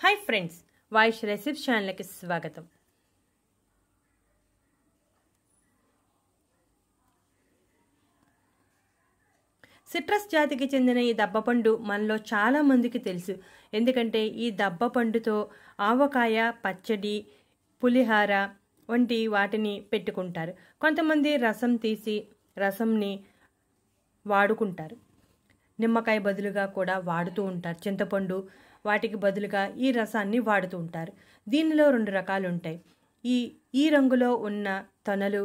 Hi friends, वाइश recipe channel की स्वागतम। Citrus జాతికి చెందిన ఈ దబ్బపండు మనలో చాలా మందికి తెలుసు. ఎందుకంటే ఈ దబ్బపండుతో ఆవకాయ, పచ్చడి, పులిహార వంటి వాటిని పెట్టుకుంటారు. కొంతమంది రసం తీసి రసంని వాడుకుంటారు. నిమ్మకాయ బదులుగా కూడా వాడుతూ ఉంటారు. చింతపండు వాటికి బదులుగా ఈ రసాన్ని వాడుతూ ఉంటారు. దీనిలో 2 రకాలు ఉంటాయి. ఈ రంగులో ఉన్న తొనలు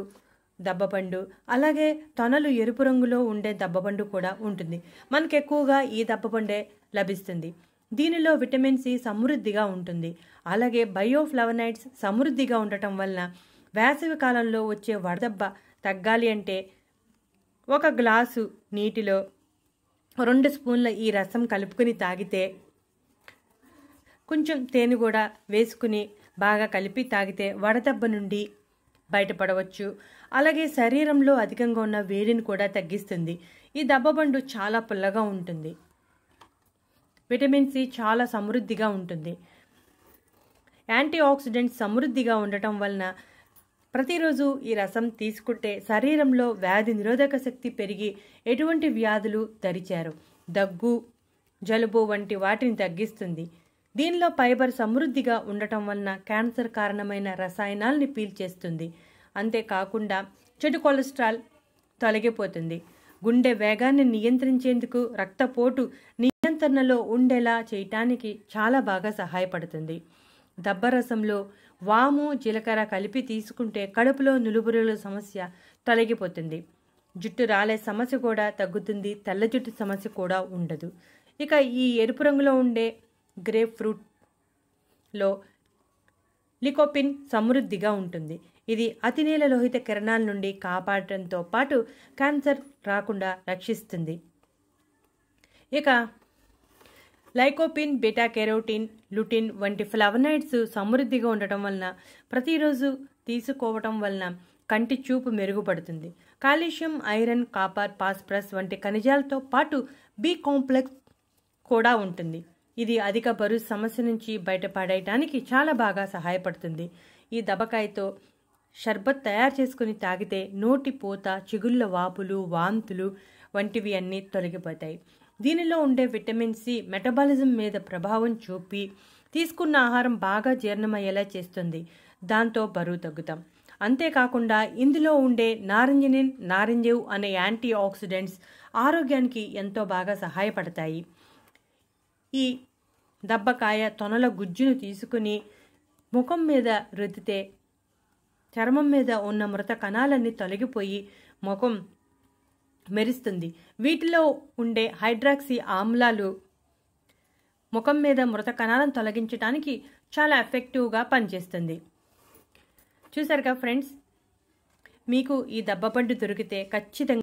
దబ్బపండు, అలాగే తొనలు ఎరుపు రంగులో ఉండే దబ్బపండు కూడా ఉంటుంది. మనకు ఎక్కువగా ఈ దబ్బపండే లభిస్తుంది. దీనిలో విటమిన్ సి సమృద్ధిగా ఉంటుంది. అలాగే బయోఫ్లవనైడ్స్ సమృద్ధిగా ఉండటం వలన వేసవి కాలంలో వచ్చే వడదెబ్బ తగ్గాలి అంటే 1 గ్లాసు నీటిలో 2 స్పూన్ల ఈ రసం కలుపుకుని తాగితే, కొంచెం తేనె కూడా వేసుకుని బాగా కలిపి తాగితే వడదెబ్బ నుండి బయటపడవచ్చు. అలాగే శరీరంలో అధికంగా ఉన్న వేడిని కూడా తగ్గిస్తుంది. ఈ దబ్బపండు చాలా పుల్లగా ఉంటుంది. విటమిన్ సి చాలా సమృద్ధిగా ఉంటుంది. యాంటీ ఆక్సిడెంట్స్ సమృద్ధిగా ఉండటం వలన ప్రతిరోజు ఈ రసం తీసుకుంటే శరీరంలో వ్యాధి నిరోధక శక్తి పెరిగి ఎటువంటి వ్యాధులు దరిచారు, దగ్గు, జలుబు వంటి వాటిని తగ్గిస్తుంది. దీనిలో ఫైబర్ సమృద్ధిగా ఉండటం వలన క్యాన్సర్ కారణమైన రసాయనాల్ని పీల్చేస్తుంది. అంతేకాకుండా చెడు కొలెస్ట్రాల్ తొలగిపోతుంది. గుండె వేగాన్ని నియంత్రించేందుకు, రక్తపోటు నియంత్రణలో ఉండేలా చేయటానికి చాలా బాగా సహాయపడుతుంది. దబ్బరసంలో వాము, జీలకర్ర కలిపి తీసుకుంటే కడుపులో నులుబురుల సమస్య తొలగిపోతుంది. జుట్టు రాలే సమస్య కూడా తగ్గుతుంది. తెల్ల జుట్టు సమస్య కూడా ఉండదు. ఇక ఈ ఎరుపు రంగులో ఉండే గ్రేప్ ఫ్రూట్లో లికోపిన్ సమృద్ధిగా ఉంటుంది. ఇది అతినీల లోహిత కిరణాల నుండి కాపాడటంతో పాటు క్యాన్సర్ రాకుండా రక్షిస్తుంది. ఇక లైకోపిన్, బీటా కెరోటిన్, లుటిన్ వంటి ఫ్లవనాయిడ్స్ సమృద్ధిగా ఉండటం వలన ప్రతిరోజు తీసుకోవటం వలన కంటి చూపు మెరుగుపడుతుంది. కాల్షియం, ఐరన్, కాపర్, ఫాస్ఫరస్ వంటి ఖనిజాలతో పాటు బి కాంప్లెక్స్ కూడా ఉంటుంది. ఇది అధిక బరువు సమస్య నుంచి బయటపడేయడానికి చాలా బాగా సహాయపడుతుంది. ఈ దబ్బకాయతో షర్బత్ తయారు చేసుకుని తాగితే నోటి పూత, చిగుళ్ళ వాపులు, వాంతులు వంటివి అన్నీ తొలగిపోతాయి. దీనిలో ఉండే విటమిన్ సి మెటబాలిజం మీద ప్రభావం చూపి తీసుకున్న ఆహారం బాగా జీర్ణమయ్యేలా చేస్తుంది. దాంతో బరువు తగ్గుతాం. అంతేకాకుండా ఇందులో ఉండే నారింజ అనే యాంటీ ఆక్సిడెంట్స్ ఆరోగ్యానికి ఎంతో బాగా సహాయపడతాయి. ఈ దబ్బకాయ తొనల గుజ్జును తీసుకుని ముఖం మీద రుద్దితే చర్మం మీద ఉన్న మృత కణాలన్నీ తొలగిపోయి ముఖం మెరుస్తుంది. వీటిలో ఉండే హైడ్రాక్సీ ఆమ్లాలు ముఖం మీద మృత కణాలను తొలగించడానికి చాలా ఎఫెక్టివ్గా పనిచేస్తుంది. చూసారుగా ఫ్రెండ్స్, మీకు ఈ దబ్బపండు దొరికితే ఖచ్చితంగా